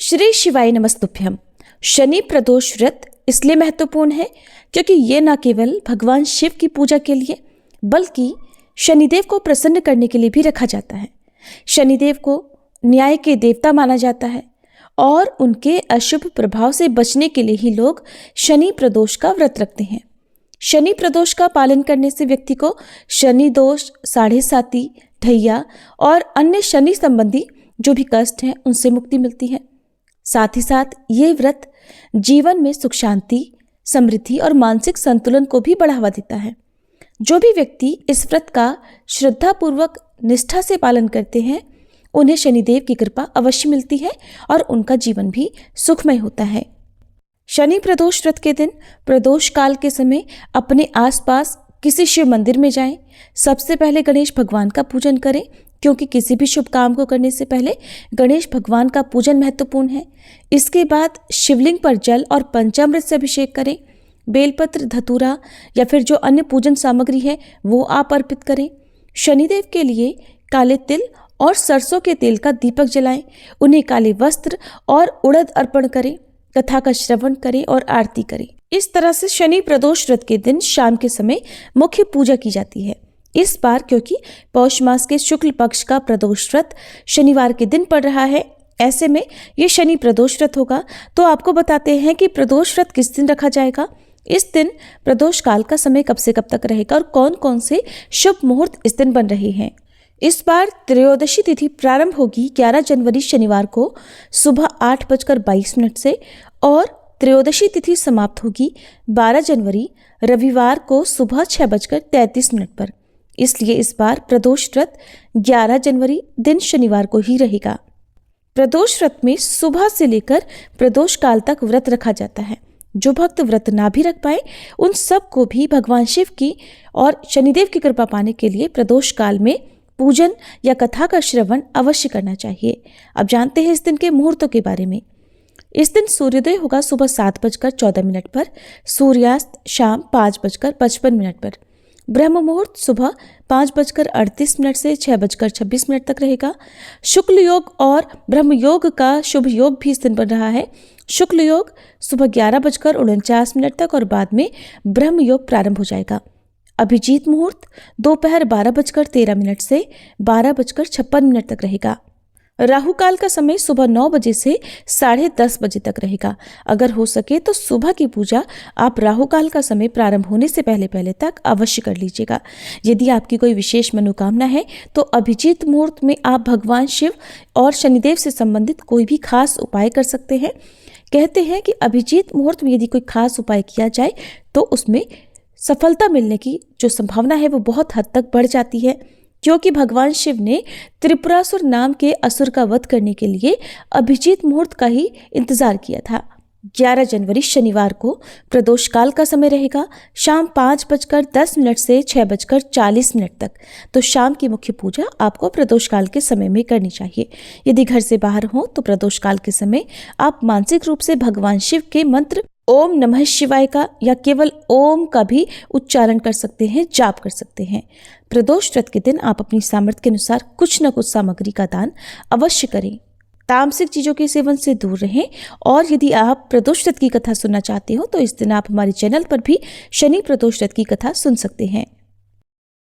श्री शिवाय नमस्तुभ्यम। शनि प्रदोष व्रत इसलिए महत्वपूर्ण है क्योंकि ये न केवल भगवान शिव की पूजा के लिए बल्कि शनिदेव को प्रसन्न करने के लिए भी रखा जाता है। शनिदेव को न्याय के देवता माना जाता है और उनके अशुभ प्रभाव से बचने के लिए ही लोग शनि प्रदोष का व्रत रखते हैं। शनि प्रदोष का पालन करने से व्यक्ति को शनि दोष, साढ़े साती, ढैया और अन्य शनि संबंधी जो भी कष्ट हैं उनसे मुक्ति मिलती है। साथ ही साथ ये व्रत जीवन में सुख शांति, समृद्धि और मानसिक संतुलन को भी बढ़ावा देता है। जो भी व्यक्ति इस व्रत का श्रद्धापूर्वक निष्ठा से पालन करते हैं उन्हें शनिदेव की कृपा अवश्य मिलती है और उनका जीवन भी सुखमय होता है। शनि प्रदोष व्रत के दिन प्रदोष काल के समय अपने आसपास किसी शिव मंदिर में जाएं। सबसे पहले गणेश भगवान का पूजन करें क्योंकि किसी भी शुभ काम को करने से पहले गणेश भगवान का पूजन महत्वपूर्ण है। इसके बाद शिवलिंग पर जल और पंचामृत से अभिषेक करें। बेलपत्र, धतूरा या फिर जो अन्य पूजन सामग्री है वो आप अर्पित करें। शनिदेव के लिए काले तिल और सरसों के तेल का दीपक जलाएं। उन्हें काले वस्त्र और उड़द अर्पण करें, कथा का श्रवण करें और आरती करें। इस तरह से शनि प्रदोष व्रत के दिन शाम के समय मुख्य पूजा की जाती है। इस बार क्योंकि पौष मास के शुक्ल पक्ष का प्रदोष व्रत शनिवार के दिन पड़ रहा है, ऐसे में ये शनि प्रदोष व्रत होगा। तो आपको बताते हैं कि प्रदोष व्रत किस दिन रखा जाएगा। इस दिन प्रदोष काल का समय कब से कब तक रहेगा और कौन कौन से शुभ मुहूर्त इस दिन बन रहे हैं। इस बार त्रयोदशी तिथि प्रारंभ होगी 11 जनवरी शनिवार को सुबह 8:22 से और त्रयोदशी तिथि समाप्त होगी 12 जनवरी रविवार को सुबह 6:33 पर। इसलिए इस बार प्रदोष व्रत 11 जनवरी दिन शनिवार को ही रहेगा। प्रदोष व्रत में सुबह से लेकर प्रदोष काल तक व्रत रखा जाता है। जो भक्त व्रत ना भी रख पाए उन सब को भी भगवान शिव की और शनिदेव की कृपा पाने के लिए प्रदोष काल में पूजन या कथा का श्रवण अवश्य करना चाहिए। अब जानते हैं इस दिन के मुहूर्तों के बारे में। इस दिन सूर्योदय होगा सुबह 7:14 पर, सूर्यास्त शाम 5:55 पर। ब्रह्म मुहूर्त सुबह 5:38 से 6:26 तक रहेगा। शुक्ल योग और ब्रह्म योग का शुभ योग भी इस दिन बन रहा है। शुक्ल योग सुबह 11:49 तक और बाद में ब्रह्म योग प्रारंभ हो जाएगा। अभिजीत मुहूर्त दोपहर 12:13 से 12:56 तक रहेगा। राहु काल का समय सुबह 9 बजे से 10:30 बजे तक रहेगा। अगर हो सके तो सुबह की पूजा आप राहु काल का समय प्रारंभ होने से पहले तक अवश्य कर लीजिएगा। यदि आपकी कोई विशेष मनोकामना है तो अभिजीत मुहूर्त में आप भगवान शिव और शनिदेव से संबंधित कोई भी खास उपाय कर सकते हैं। कहते हैं कि अभिजीत मुहूर्त में यदि कोई खास उपाय किया जाए तो उसमें सफलता मिलने की जो संभावना है वो बहुत हद तक बढ़ जाती है, क्योंकि भगवान शिव ने त्रिपुरासुर नाम के असुर का वध करने के लिए अभिजीत मुहूर्त का ही इंतजार किया था। 11 जनवरी शनिवार को प्रदोष काल का समय रहेगा शाम 5:10 से 6:40 तक। तो शाम की मुख्य पूजा आपको प्रदोष काल के समय में करनी चाहिए। यदि घर से बाहर हो तो प्रदोष काल के समय आप मानसिक रूप से भगवान शिव के मंत्र ओम नमः शिवाय का या केवल ओम का भी उच्चारण कर सकते हैं, जाप कर सकते हैं। प्रदोष व्रत के दिन आप अपनी सामर्थ्य के अनुसार कुछ न कुछ सामग्री का दान अवश्य करें। तामसिक चीजों के सेवन से दूर रहें और यदि आप प्रदोष व्रत की कथा सुनना चाहते हो तो इस दिन आप हमारे चैनल पर भी शनि प्रदोष व्रत की कथा सुन सकते हैं।